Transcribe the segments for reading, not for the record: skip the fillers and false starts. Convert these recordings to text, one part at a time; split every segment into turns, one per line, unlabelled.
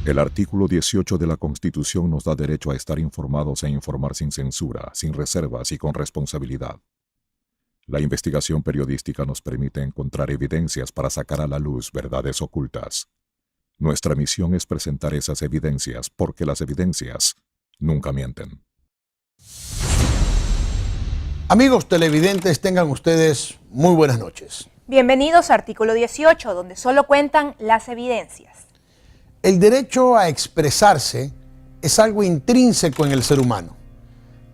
El artículo 18 de la Constitución nos da derecho a estar informados e informar sin censura, sin reservas y con responsabilidad. La investigación periodística nos permite encontrar evidencias para sacar a la luz verdades ocultas. Nuestra misión es presentar esas evidencias porque las evidencias nunca mienten.
Amigos televidentes, tengan ustedes muy buenas noches.
Bienvenidos a Artículo 18, donde solo cuentan las evidencias.
El derecho a expresarse es algo intrínseco en el ser humano.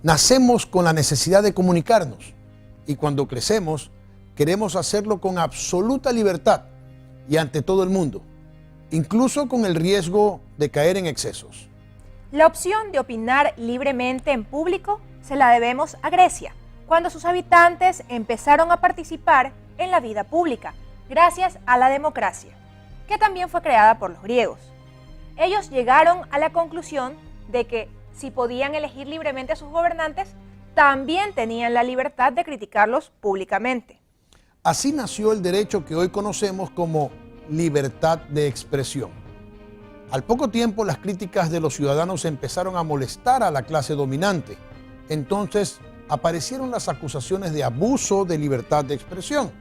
Nacemos con la necesidad de comunicarnos y cuando crecemos queremos hacerlo con absoluta libertad y ante todo el mundo, incluso con el riesgo de caer en excesos.
La opción de opinar libremente en público se la debemos a Grecia, cuando sus habitantes empezaron a participar en la vida pública, gracias a la democracia, que también fue creada por los griegos. Ellos llegaron a la conclusión de que si podían elegir libremente a sus gobernantes, también tenían la libertad de criticarlos públicamente.
Así nació el derecho que hoy conocemos como libertad de expresión. Al poco tiempo, las críticas de los ciudadanos empezaron a molestar a la clase dominante. Entonces, aparecieron las acusaciones de abuso de libertad de expresión.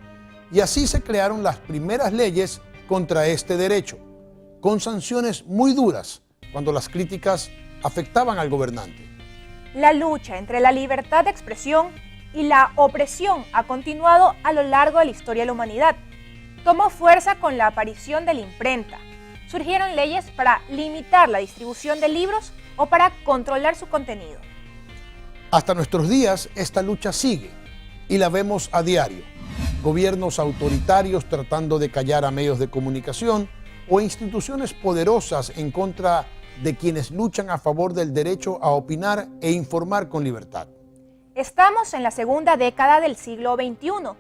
Y así se crearon las primeras leyes contra este derecho, con sanciones muy duras cuando las críticas afectaban al gobernante.
La lucha entre la libertad de expresión y la opresión ha continuado a lo largo de la historia de la humanidad. Tomó fuerza con la aparición de la imprenta. Surgieron leyes para limitar la distribución de libros o para controlar su contenido.
Hasta nuestros días, esta lucha sigue y la vemos a diario. Gobiernos autoritarios tratando de callar a medios de comunicación o instituciones poderosas en contra de quienes luchan a favor del derecho a opinar e informar con libertad.
Estamos en la segunda década del siglo XXI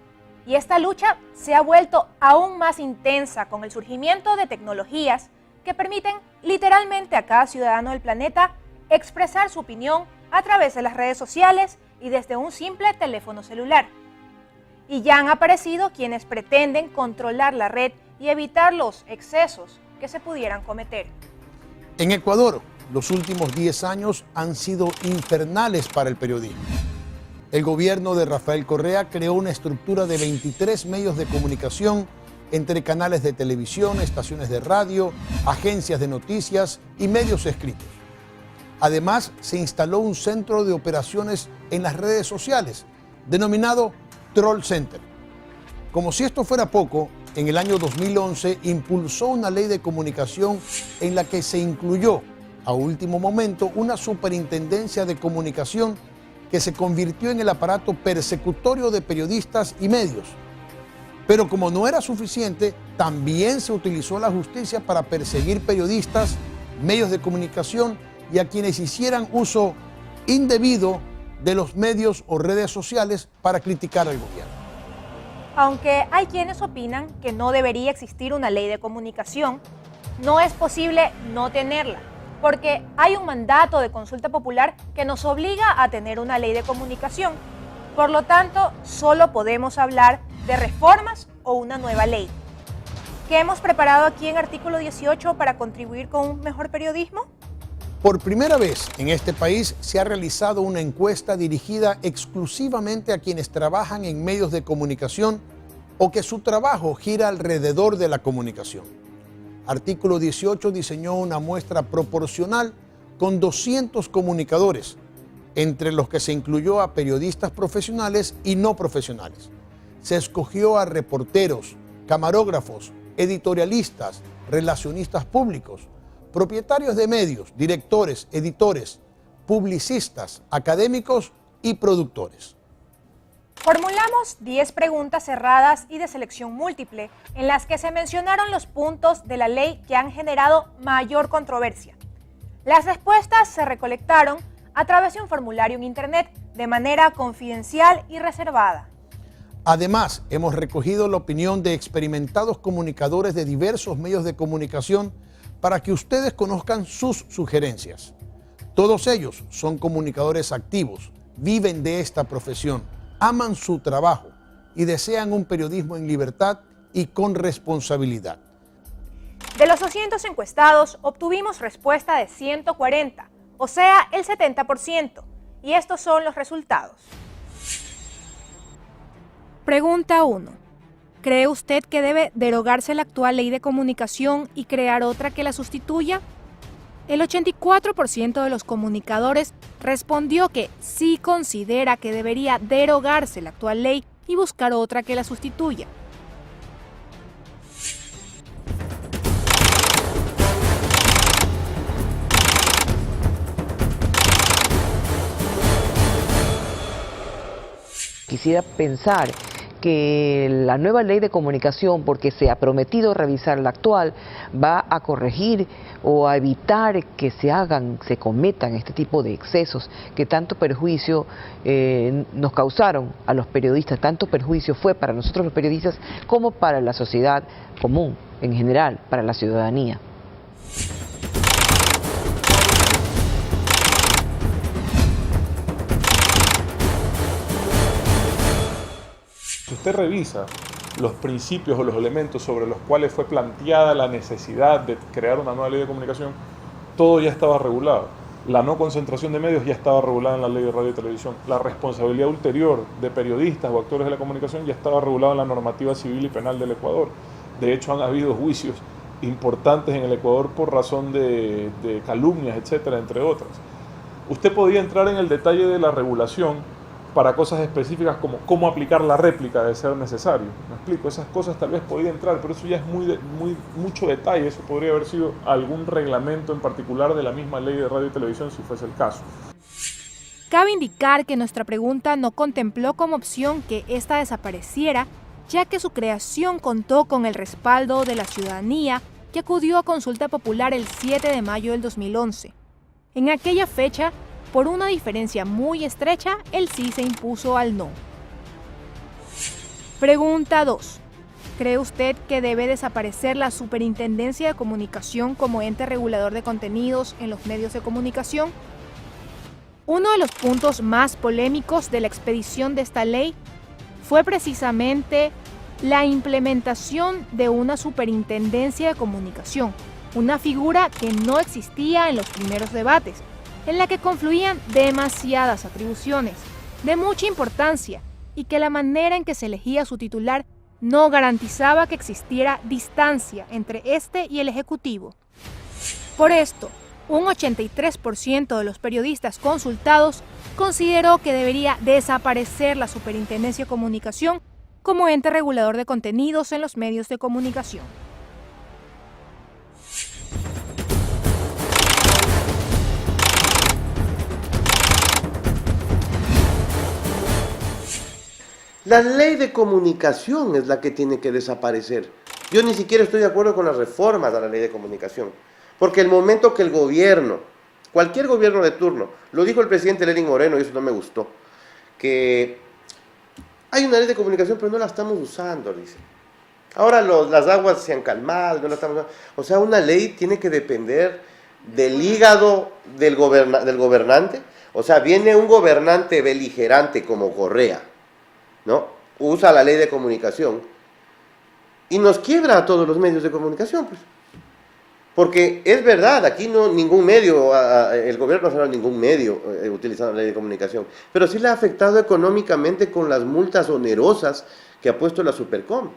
y esta lucha se ha vuelto aún más intensa con el surgimiento de tecnologías que permiten literalmente a cada ciudadano del planeta expresar su opinión a través de las redes sociales y desde un simple teléfono celular. Y ya han aparecido quienes pretenden controlar la red y evitar los excesos que se pudieran cometer.
En Ecuador, los últimos 10 años han sido infernales para el periodismo. El gobierno de Rafael Correa creó una estructura de 23 medios de comunicación entre canales de televisión, estaciones de radio, agencias de noticias y medios escritos. Además, se instaló un centro de operaciones en las redes sociales, denominado Troll Center. Como si esto fuera poco, en el año 2011 impulsó una ley de comunicación en la que se incluyó, a último momento, una superintendencia de comunicación que se convirtió en el aparato persecutorio de periodistas y medios. Pero como no era suficiente, también se utilizó la justicia para perseguir periodistas, medios de comunicación y a quienes hicieran uso indebido de los medios o redes sociales para criticar al gobierno.
Aunque hay quienes opinan que no debería existir una ley de comunicación, no es posible no tenerla, porque hay un mandato de consulta popular que nos obliga a tener una ley de comunicación. Por lo tanto, solo podemos hablar de reformas o una nueva ley. ¿Qué hemos preparado aquí en Artículo 18 para contribuir con un mejor periodismo?
Por primera vez en este país se ha realizado una encuesta dirigida exclusivamente a quienes trabajan en medios de comunicación o que su trabajo gira alrededor de la comunicación. Artículo 18 diseñó una muestra proporcional con 200 comunicadores, entre los que se incluyó a periodistas profesionales y no profesionales. Se escogió a reporteros, camarógrafos, editorialistas, relacionistas públicos, propietarios de medios, directores, editores, publicistas, académicos y productores.
Formulamos 10 preguntas cerradas y de selección múltiple, en las que se mencionaron los puntos de la ley que han generado mayor controversia. Las respuestas se recolectaron a través de un formulario en Internet de manera confidencial y reservada.
Además, hemos recogido la opinión de experimentados comunicadores de diversos medios de comunicación para que ustedes conozcan sus sugerencias. Todos ellos son comunicadores activos, viven de esta profesión, aman su trabajo y desean un periodismo en libertad y con responsabilidad.
De los 200 encuestados, obtuvimos respuesta de 140, o sea, el 70%, y estos son los resultados. Pregunta 1. ¿Cree usted que debe derogarse la actual ley de comunicación y crear otra que la sustituya? El 84% de los comunicadores respondió que sí considera que debería derogarse la actual ley y buscar otra que la sustituya.
Quisiera pensar que la nueva ley de comunicación, porque se ha prometido revisar la actual, va a corregir o a evitar que se cometan este tipo de excesos que tanto perjuicio nos causaron a los periodistas, tanto perjuicio fue para nosotros los periodistas como para la sociedad común, en general, para la ciudadanía.
Si usted revisa los principios o los elementos sobre los cuales fue planteada la necesidad de crear una nueva ley de comunicación, todo ya estaba regulado. La no concentración de medios ya estaba regulada en la ley de radio y televisión. La responsabilidad ulterior de periodistas o actores de la comunicación ya estaba regulada en la normativa civil y penal del Ecuador. De hecho, han habido juicios importantes en el Ecuador por razón de calumnias, etcétera, entre otras. Usted podía entrar en el detalle de la regulación para cosas específicas como cómo aplicar la réplica de ser necesario. Me explico, esas cosas tal vez podía entrar, pero eso ya es mucho detalle. Eso podría haber sido algún reglamento en particular de la misma ley de radio y televisión si fuese el caso.
Cabe indicar que nuestra pregunta no contempló como opción que esta desapareciera, ya que su creación contó con el respaldo de la ciudadanía que acudió a consulta popular el 7 de mayo del 2011. En aquella fecha, por una diferencia muy estrecha, el sí se impuso al no. Pregunta 2. ¿Cree usted que debe desaparecer la Superintendencia de Comunicación como ente regulador de contenidos en los medios de comunicación? Uno de los puntos más polémicos de la expedición de esta ley fue precisamente la implementación de una Superintendencia de Comunicación, una figura que no existía en los primeros debates, en la que confluían demasiadas atribuciones, de mucha importancia, y que la manera en que se elegía su titular no garantizaba que existiera distancia entre este y el Ejecutivo. Por esto, un 83% de los periodistas consultados consideró que debería desaparecer la Superintendencia de Comunicación como ente regulador de contenidos en los medios de comunicación.
La ley de comunicación es la que tiene que desaparecer. Yo ni siquiera estoy de acuerdo con las reformas a la ley de comunicación, porque el momento que el gobierno, cualquier gobierno de turno, lo dijo el presidente Lenín Moreno y eso no me gustó, que hay una ley de comunicación pero no la estamos usando, dice. Ahora las aguas se han calmado, no la estamos usando. O sea, una ley tiene que depender del hígado del gobernante. O sea, viene un gobernante beligerante como Correa, ¿no? Usa la ley de comunicación y nos quiebra a todos los medios de comunicación, pues. Porque es verdad, aquí no ningún medio, el gobierno no ha cerrado ningún medio utilizando la ley de comunicación, pero sí le ha afectado económicamente con las multas onerosas que ha puesto la Supercom.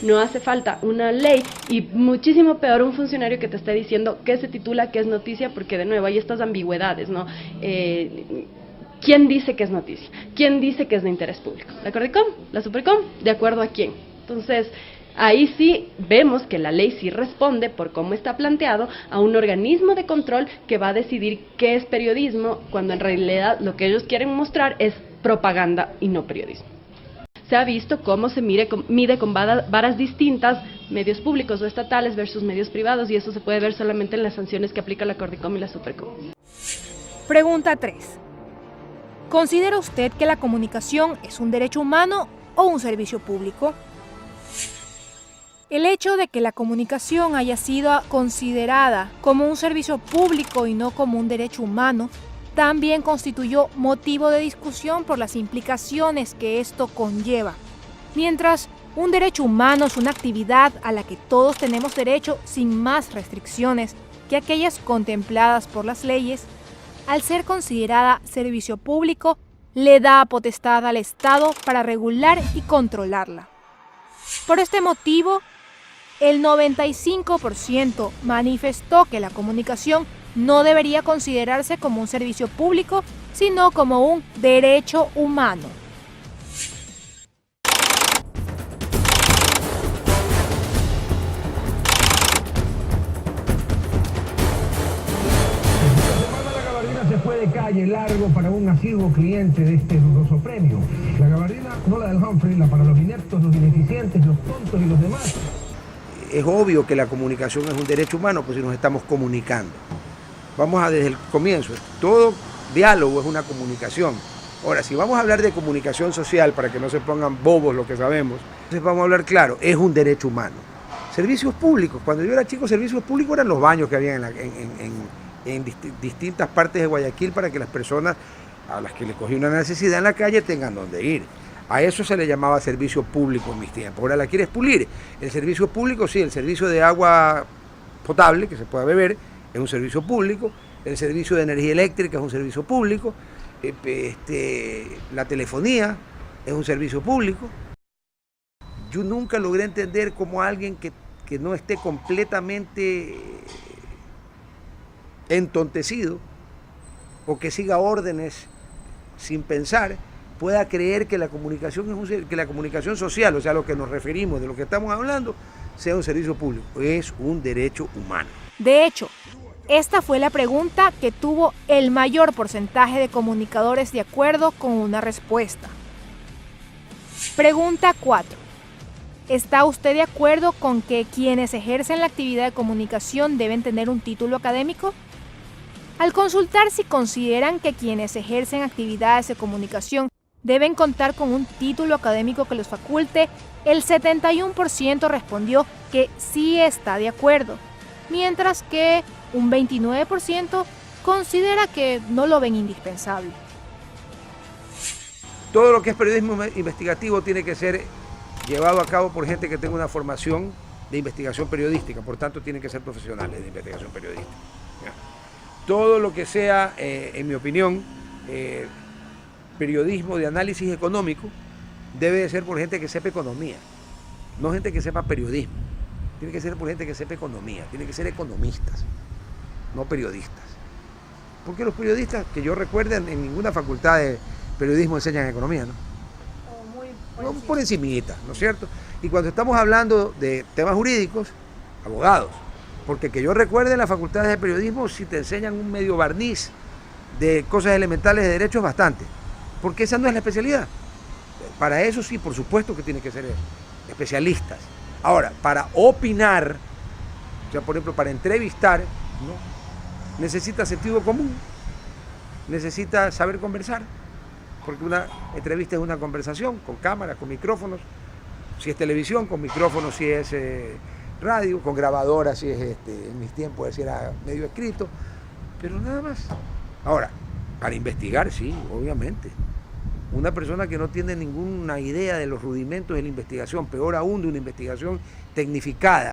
No hace falta una ley y muchísimo peor un funcionario que te esté diciendo qué se titula, qué es noticia, porque de nuevo hay estas ambigüedades, ¿no? ¿Quién dice que es noticia? ¿Quién dice que es de interés público? ¿La Cordicom? ¿La Supercom? ¿De acuerdo a quién? Entonces, ahí sí vemos que la ley sí responde, por cómo está planteado, a un organismo de control que va a decidir qué es periodismo, cuando en realidad lo que ellos quieren mostrar es propaganda y no periodismo. Se ha visto cómo se mide con varas distintas medios públicos o estatales versus medios privados, y eso se puede ver solamente en las sanciones que aplica la Cordicom y la Supercom.
Pregunta 3. ¿Considera usted que la comunicación es un derecho humano o un servicio público? El hecho de que la comunicación haya sido considerada como un servicio público y no como un derecho humano también constituyó motivo de discusión por las implicaciones que esto conlleva. Mientras un derecho humano es una actividad a la que todos tenemos derecho sin más restricciones que aquellas contempladas por las leyes, al ser considerada servicio público, le da potestad al Estado para regular y controlarla. Por este motivo, el 95% manifestó que la comunicación no debería considerarse como un servicio público, sino como un derecho humano.
Se fue de calle largo para un asiduo cliente de este dudoso premio. La gabardina, no la del Humphrey, la para los ineptos, los ineficientes, los tontos y los demás.
Es obvio que la comunicación es un derecho humano, pues si nos estamos comunicando. Vamos a desde el comienzo. Todo diálogo es una comunicación. Ahora, si vamos a hablar de comunicación social, para que no se pongan bobos lo que sabemos, entonces vamos a hablar claro, es un derecho humano. Servicios públicos. Cuando yo era chico, servicios públicos eran los baños que había en distintas partes de Guayaquil para que las personas a las que les cogía una necesidad en la calle tengan donde ir. A eso se le llamaba servicio público en mis tiempos. Ahora la quieres pulir. El servicio público, sí, el servicio de agua potable, que se pueda beber, es un servicio público. El servicio de energía eléctrica es un servicio público. La telefonía es un servicio público. Yo nunca logré entender cómo alguien que no esté completamente entontecido o que siga órdenes sin pensar pueda creer que la comunicación que la comunicación social, o sea, a lo que nos referimos, de lo que estamos hablando, sea un servicio público. Es un derecho humano.
De hecho, esta fue la pregunta que tuvo el mayor porcentaje de comunicadores de acuerdo con una respuesta. Pregunta 4. ¿Está usted de acuerdo con que quienes ejercen la actividad de comunicación deben tener un título académico? Al consultar si consideran que quienes ejercen actividades de comunicación deben contar con un título académico que los faculte, el 71% respondió que sí está de acuerdo, mientras que un 29% considera que no lo ven indispensable.
Todo lo que es periodismo investigativo tiene que ser llevado a cabo por gente que tenga una formación de investigación periodística, por tanto tienen que ser profesionales de investigación periodística. Todo lo que sea, en mi opinión, periodismo de análisis económico, debe de ser por gente que sepa economía, no gente que sepa periodismo. Tiene que ser por gente que sepa economía, tiene que ser economistas, no periodistas. Porque los periodistas, que yo recuerde, en ninguna facultad de periodismo enseñan economía, ¿no? No, por encimita, ¿no es cierto? Y cuando estamos hablando de temas jurídicos, abogados. Porque que yo recuerde, en las facultades de periodismo si te enseñan un medio barniz de cosas elementales de derechos, bastante. Porque esa no es la especialidad. Para eso sí, por supuesto que tiene que ser especialistas. Ahora, para opinar, o sea, por ejemplo, para entrevistar, ¿no? Necesita sentido común, necesita saber conversar, porque una entrevista es una conversación con cámara, con micrófonos, si es televisión, con micrófonos, si es radio, con grabadora, si es, en mis tiempos era medio escrito, pero nada más. Ahora, para investigar, sí, obviamente. Una persona que no tiene ninguna idea de los rudimentos de la investigación, peor aún de una investigación tecnificada.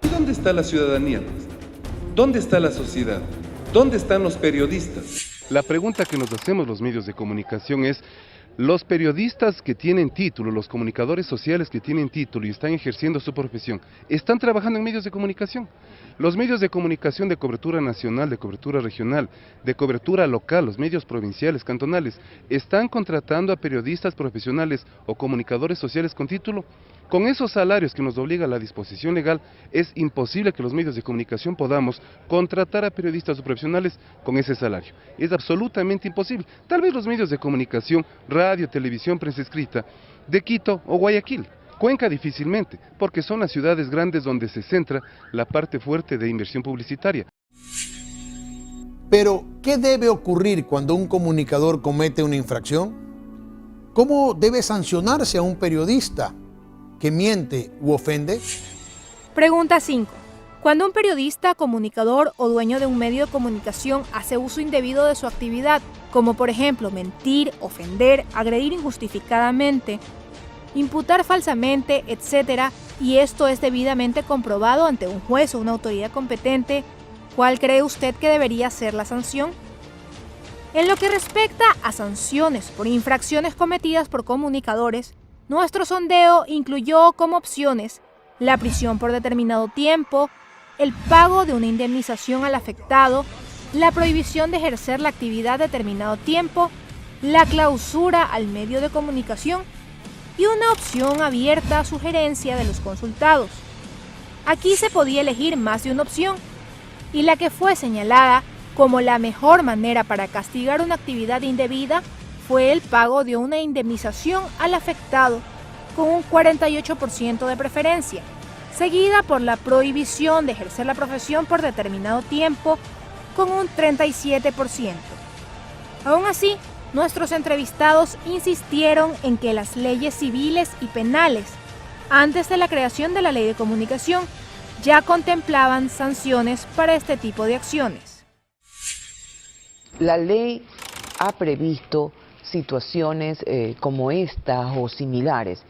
¿Dónde está la ciudadanía? ¿Dónde está la sociedad? ¿Dónde están los periodistas?
La pregunta que nos hacemos los medios de comunicación es: los periodistas que tienen título, los comunicadores sociales que tienen título y están ejerciendo su profesión, ¿están trabajando en medios de comunicación? Los medios de comunicación de cobertura nacional, de cobertura regional, de cobertura local, los medios provinciales, cantonales, ¿están contratando a periodistas profesionales o comunicadores sociales con título? Con esos salarios que nos obliga la disposición legal, es imposible que los medios de comunicación podamos contratar a periodistas o profesionales con ese salario. Es absolutamente imposible. Tal vez los medios de comunicación, radio, televisión, prensa escrita, de Quito o Guayaquil. Cuenca difícilmente, porque son las ciudades grandes donde se centra la parte fuerte de inversión publicitaria.
Pero, ¿qué debe ocurrir cuando un comunicador comete una infracción? ¿Cómo debe sancionarse a un periodista que miente u ofende?
Pregunta 5. Cuando un periodista, comunicador o dueño de un medio de comunicación hace uso indebido de su actividad, como por ejemplo mentir, ofender, agredir injustificadamente, imputar falsamente, etc., y esto es debidamente comprobado ante un juez o una autoridad competente, ¿cuál cree usted que debería ser la sanción? En lo que respecta a sanciones por infracciones cometidas por comunicadores, nuestro sondeo incluyó como opciones la prisión por determinado tiempo, el pago de una indemnización al afectado, la prohibición de ejercer la actividad determinado tiempo, la clausura al medio de comunicación y una opción abierta a sugerencia de los consultados. Aquí se podía elegir más de una opción, y la que fue señalada como la mejor manera para castigar una actividad indebida fue el pago de una indemnización al afectado, con un 48% de preferencia, seguida por la prohibición de ejercer la profesión por determinado tiempo, con un 37%. Aún así, nuestros entrevistados insistieron en que las leyes civiles y penales, antes de la creación de la Ley de Comunicación, ya contemplaban sanciones para este tipo de acciones.
La ley ha previsto situaciones como estas o similares.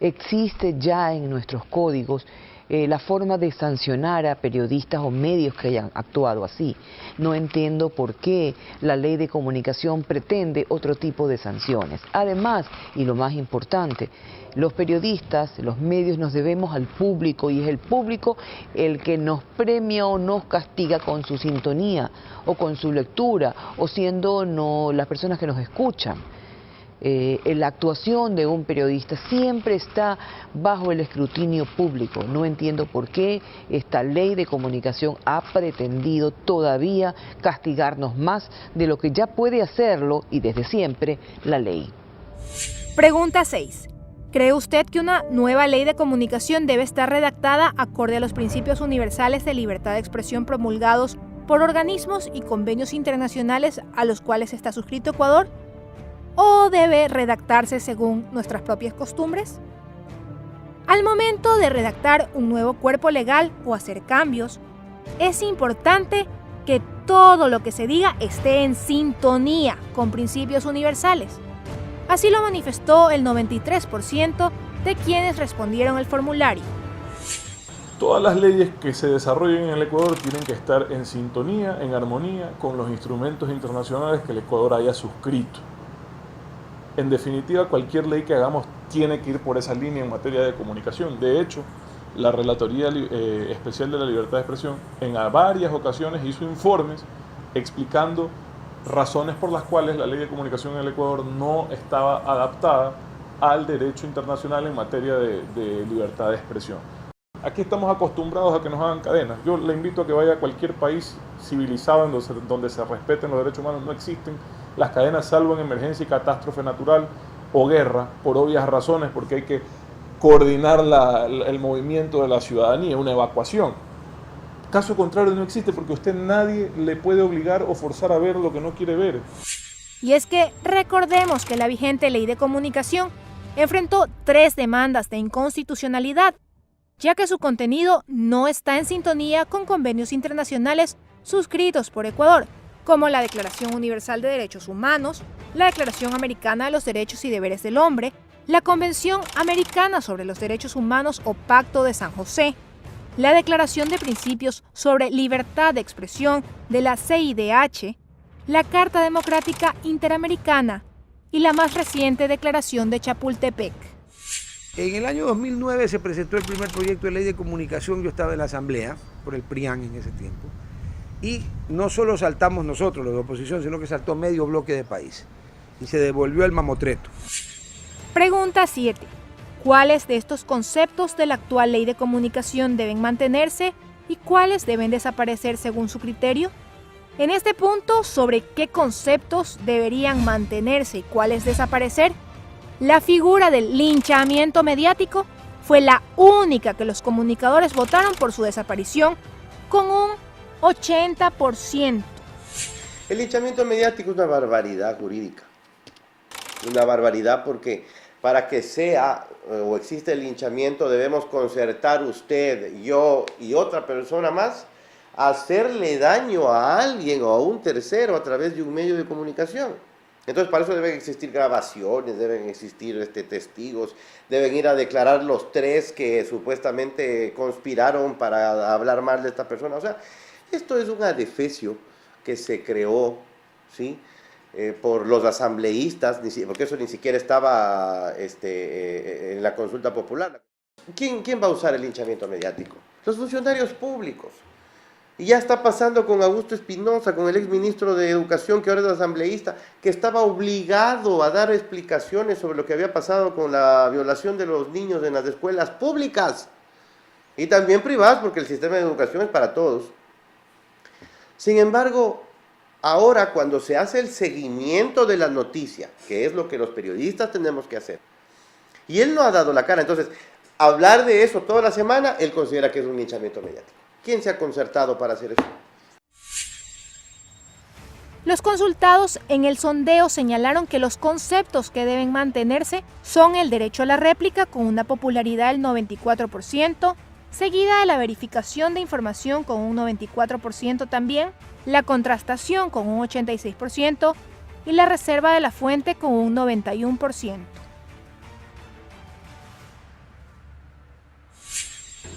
Existe ya en nuestros códigos la forma de sancionar a periodistas o medios que hayan actuado así. No entiendo por qué la ley de comunicación pretende otro tipo de sanciones. Además, y lo más importante, los periodistas, los medios nos debemos al público y es el público el que nos premia o nos castiga con su sintonía o con su lectura o siendo no las personas que nos escuchan. La actuación de un periodista siempre está bajo el escrutinio público. No entiendo por qué esta ley de comunicación ha pretendido todavía castigarnos más de lo que ya puede hacerlo y desde siempre la ley.
Pregunta 6. ¿Cree usted que una nueva ley de comunicación debe estar redactada acorde a los principios universales de libertad de expresión promulgados por organismos y convenios internacionales a los cuales está suscrito Ecuador? ¿O debe redactarse según nuestras propias costumbres? Al momento de redactar un nuevo cuerpo legal o hacer cambios, es importante que todo lo que se diga esté en sintonía con principios universales. Así lo manifestó el 93% de quienes respondieron el formulario.
Todas las leyes que se desarrollen en el Ecuador tienen que estar en sintonía, en armonía con los instrumentos internacionales que el Ecuador haya suscrito. En definitiva, cualquier ley que hagamos tiene que ir por esa línea en materia de comunicación. De hecho, la Relatoría Especial de la Libertad de Expresión en varias ocasiones hizo informes explicando razones por las cuales la ley de comunicación en el Ecuador no estaba adaptada al derecho internacional en materia de libertad de expresión. Aquí estamos acostumbrados a que nos hagan cadenas. Yo le invito a que vaya a cualquier país civilizado donde se respeten los derechos humanos. No existen las cadenas salvo en emergencia y catástrofe natural o guerra, por obvias razones, porque hay que coordinar el movimiento de la ciudadanía, una evacuación. Caso contrario no existe porque nadie le puede obligar o forzar a ver lo que no quiere ver.
Y es que recordemos que la vigente Ley de Comunicación enfrentó 3 demandas de inconstitucionalidad, ya que su contenido no está en sintonía con convenios internacionales suscritos por Ecuador, como la Declaración Universal de Derechos Humanos, la Declaración Americana de los Derechos y Deberes del Hombre, la Convención Americana sobre los Derechos Humanos o Pacto de San José, la Declaración de Principios sobre Libertad de Expresión de la CIDH, la Carta Democrática Interamericana y la más reciente Declaración de Chapultepec.
En el año 2009 se presentó el primer proyecto de ley de comunicación, yo estaba en la asamblea, por el PRIAN en ese tiempo, y no solo saltamos nosotros, los de oposición, sino que saltó medio bloque de país, y se devolvió el mamotreto.
Pregunta 7. ¿Cuáles de estos conceptos de la actual ley de comunicación deben mantenerse y cuáles deben desaparecer según su criterio? En este punto, sobre qué conceptos deberían mantenerse y cuáles desaparecer, la figura del linchamiento mediático fue la única que los comunicadores votaron por su desaparición con un 80%.
El linchamiento mediático es una barbaridad jurídica. una barbaridad, porque para que sea o existe el linchamiento debemos concertar usted, yo y otra persona más, hacerle daño a alguien o a un tercero a través de un medio de comunicación. Entonces, para eso deben existir grabaciones, deben existir testigos, deben ir a declarar los 3 que supuestamente conspiraron para hablar mal de esta persona. O sea, esto es un adefesio que se creó, ¿sí?, por los asambleístas, porque eso ni siquiera estaba en la consulta popular. ¿Quién va a usar el linchamiento mediático? Los funcionarios públicos. Y ya está pasando con Augusto Espinosa, con el exministro de Educación, que ahora es asambleísta, que estaba obligado a dar explicaciones sobre lo que había pasado con la violación de los niños en las escuelas públicas y también privadas, porque el sistema de educación es para todos. Sin embargo, ahora cuando se hace el seguimiento de la noticia, que es lo que los periodistas tenemos que hacer, y él no ha dado la cara, entonces, hablar de eso toda la semana, él considera que es un linchamiento mediático. ¿Quién se ha concertado para hacer eso?
Los consultados en el sondeo señalaron que los conceptos que deben mantenerse son el derecho a la réplica con una popularidad del 94%, seguida de la verificación de información con un 94% también, la contrastación con un 86% y la reserva de la fuente con un 91%.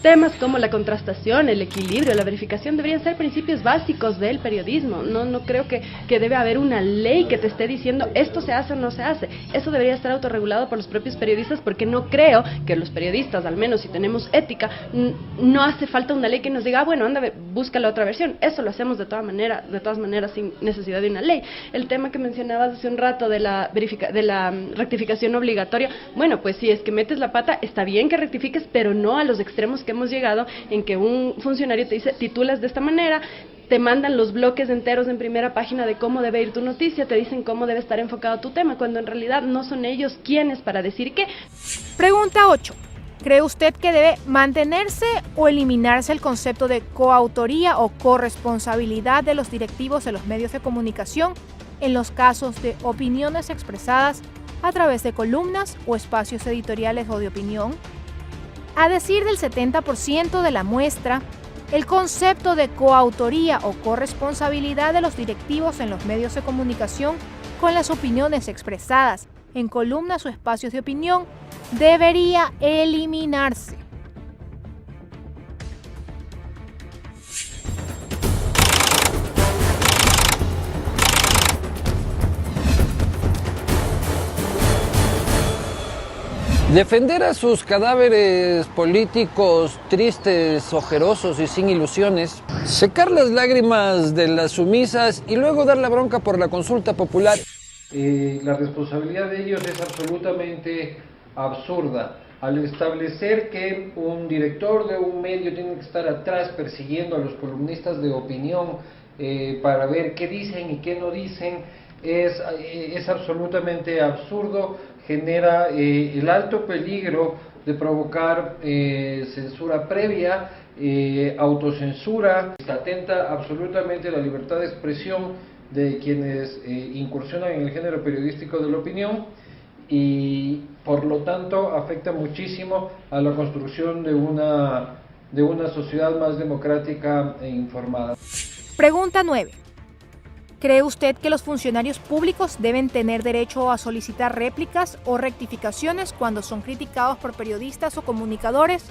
Temas como la contrastación, el equilibrio, la verificación deberían ser principios básicos del periodismo. No creo que debe haber una ley que te esté diciendo esto se hace o no se hace. Eso debería estar autorregulado por los propios periodistas, porque no creo que los periodistas, al menos si tenemos ética, no hace falta una ley que nos diga, bueno, anda, busca la otra versión. Eso lo hacemos de todas maneras sin necesidad de una ley. El tema que mencionabas hace un rato de la rectificación obligatoria, bueno, pues si es que metes la pata, está bien que rectifiques, pero no a los extremos que hemos llegado, en que un funcionario te dice, titulas de esta manera, te mandan los bloques enteros en primera página de cómo debe ir tu noticia, te dicen cómo debe estar enfocado tu tema, cuando en realidad no son ellos quienes para decir qué.
Pregunta 8. ¿Cree usted que debe mantenerse o eliminarse el concepto de coautoría o corresponsabilidad de los directivos de los medios de comunicación en los casos de opiniones expresadas a través de columnas o espacios editoriales o de opinión? A decir del 70% de la muestra, el concepto de coautoría o corresponsabilidad de los directivos en los medios de comunicación con las opiniones expresadas en columnas o espacios de opinión debería eliminarse.
Defender a sus cadáveres políticos tristes, ojerosos y sin ilusiones, secar las lágrimas de las sumisas y luego dar la bronca por la consulta popular.
La responsabilidad de ellos es absolutamente absurda. Al establecer que un director de un medio tiene que estar atrás persiguiendo a los columnistas de opinión para ver qué dicen y qué no dicen, es absolutamente absurdo, genera el alto peligro de provocar censura previa, autocensura, atenta absolutamente la libertad de expresión de quienes incursionan en el género periodístico de la opinión y por lo tanto afecta muchísimo a la construcción de una sociedad más democrática e informada.
Pregunta 9. ¿Cree usted que los funcionarios públicos deben tener derecho a solicitar réplicas o rectificaciones cuando son criticados por periodistas o comunicadores?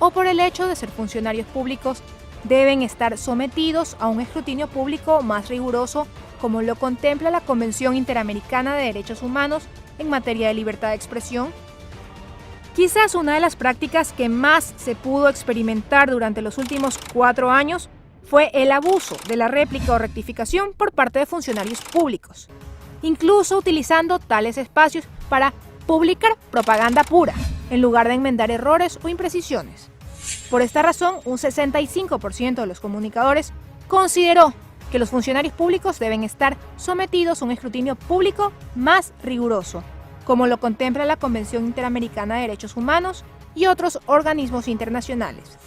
¿O por el hecho de ser funcionarios públicos deben estar sometidos a un escrutinio público más riguroso, como lo contempla la Convención Interamericana de Derechos Humanos en materia de libertad de expresión? Quizás una de las prácticas que más se pudo experimentar durante los últimos 4 años fue el abuso de la réplica o rectificación por parte de funcionarios públicos, incluso utilizando tales espacios para publicar propaganda pura, en lugar de enmendar errores o imprecisiones. Por esta razón, un 65% de los comunicadores consideró que los funcionarios públicos deben estar sometidos a un escrutinio público más riguroso, como lo contempla la Convención Interamericana de Derechos Humanos y otros organismos internacionales.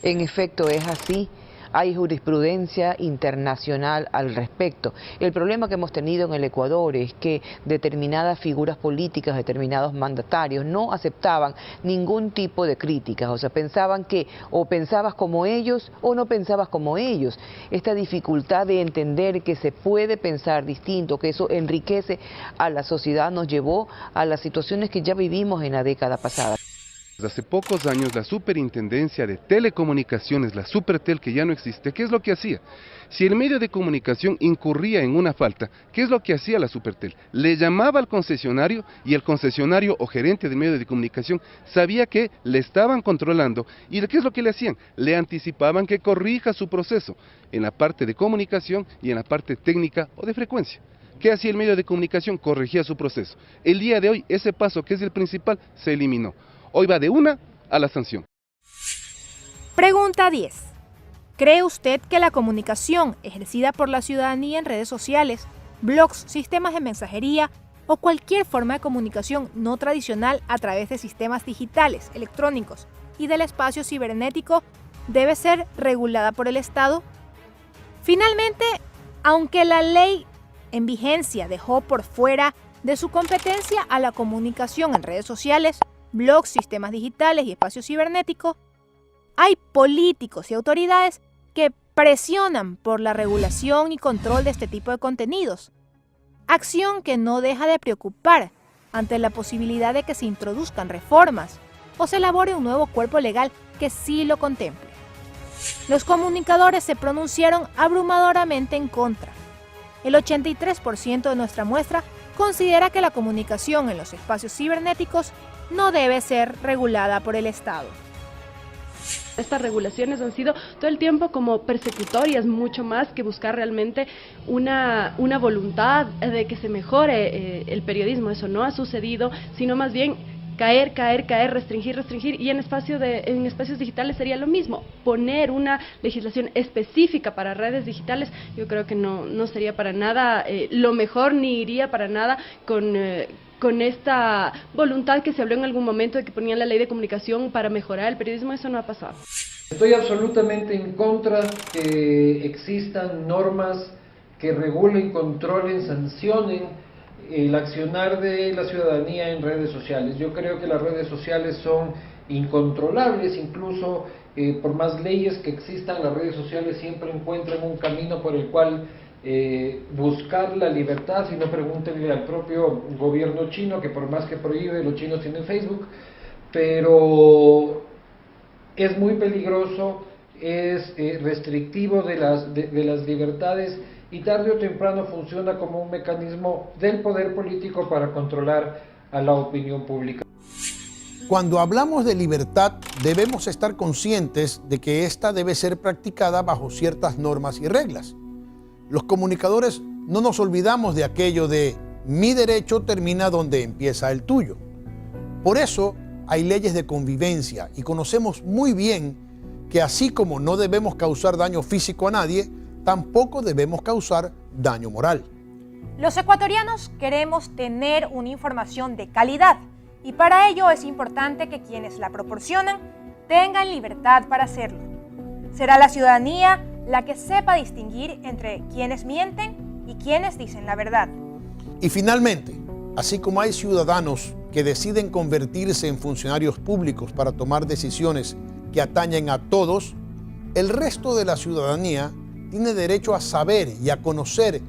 En efecto, es así. hay jurisprudencia internacional al respecto. El problema que hemos tenido en el Ecuador es que determinadas figuras políticas, determinados mandatarios no aceptaban ningún tipo de críticas, o sea, pensaban que o pensabas como ellos o no pensabas como ellos. Esta dificultad de entender que se puede pensar distinto, que eso enriquece a la sociedad, nos llevó a las situaciones que ya vivimos en la década pasada.
Hace pocos años la Superintendencia de Telecomunicaciones, la Supertel, que ya no existe, ¿qué es lo que hacía? Si el medio de comunicación incurría en una falta, ¿qué es lo que hacía la Supertel? Le llamaba al concesionario y el concesionario o gerente del medio de comunicación sabía que le estaban controlando y ¿qué es lo que le hacían? Le anticipaban que corrija su proceso en la parte de comunicación y en la parte técnica o de frecuencia. ¿Qué hacía el medio de comunicación? Corregía su proceso. El día de hoy ese paso, que es el principal, se eliminó. Hoy va de una a la sanción.
Pregunta 10. ¿Cree usted que la comunicación ejercida por la ciudadanía en redes sociales, blogs, sistemas de mensajería o cualquier forma de comunicación no tradicional a través de sistemas digitales, electrónicos y del espacio cibernético debe ser regulada por el Estado? Finalmente, aunque la ley en vigencia dejó por fuera de su competencia a la comunicación en redes sociales, blogs, sistemas digitales y espacio cibernético, hay políticos y autoridades que presionan por la regulación y control de este tipo de contenidos, acción que no deja de preocupar ante la posibilidad de que se introduzcan reformas o se elabore un nuevo cuerpo legal que sí lo contemple. Los comunicadores se pronunciaron abrumadoramente en contra. El 83% de nuestra muestra considera que la comunicación en los espacios cibernéticos no debe ser regulada por el Estado.
Estas regulaciones han sido todo el tiempo como persecutorias, mucho más que buscar realmente una voluntad de que se mejore el periodismo. Eso no ha sucedido, sino más bien caer, restringir, y en espacios digitales sería lo mismo. Poner una legislación específica para redes digitales, yo creo que no sería para nada lo mejor, ni iría para nada con esta voluntad que se habló en algún momento de que ponían la ley de comunicación para mejorar el periodismo. Eso no ha pasado.
Estoy absolutamente en contra que existan normas que regulen, controlen, sancionen el accionar de la ciudadanía en redes sociales. Yo creo que las redes sociales son incontrolables, incluso por más leyes que existan, las redes sociales siempre encuentran un camino por el cual buscar la libertad. Si no, pregúntenle al propio gobierno chino, que por más que prohíbe, los chinos tienen Facebook, pero es muy peligroso, es restrictivo de las libertades, y tarde o temprano funciona como un mecanismo del poder político para controlar a la opinión pública.
Cuando hablamos de libertad, debemos estar conscientes de que ésta debe ser practicada bajo ciertas normas y reglas. Los comunicadores no nos olvidamos de aquello de mi derecho termina donde empieza el tuyo. Por eso hay leyes de convivencia y conocemos muy bien que así como no debemos causar daño físico a nadie, tampoco debemos causar daño moral.
Los ecuatorianos queremos tener una información de calidad y para ello es importante que quienes la proporcionan tengan libertad para hacerlo. Será la ciudadanía la que sepa distinguir entre quienes mienten y quienes dicen la verdad.
Y finalmente, así como hay ciudadanos que deciden convertirse en funcionarios públicos para tomar decisiones que atañen a todos, el resto de la ciudadanía tiene derecho a saber y a conocer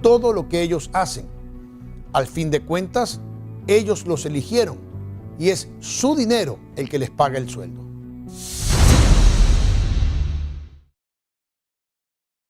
todo lo que ellos hacen. Al fin de cuentas, ellos los eligieron y es su dinero el que les paga el sueldo.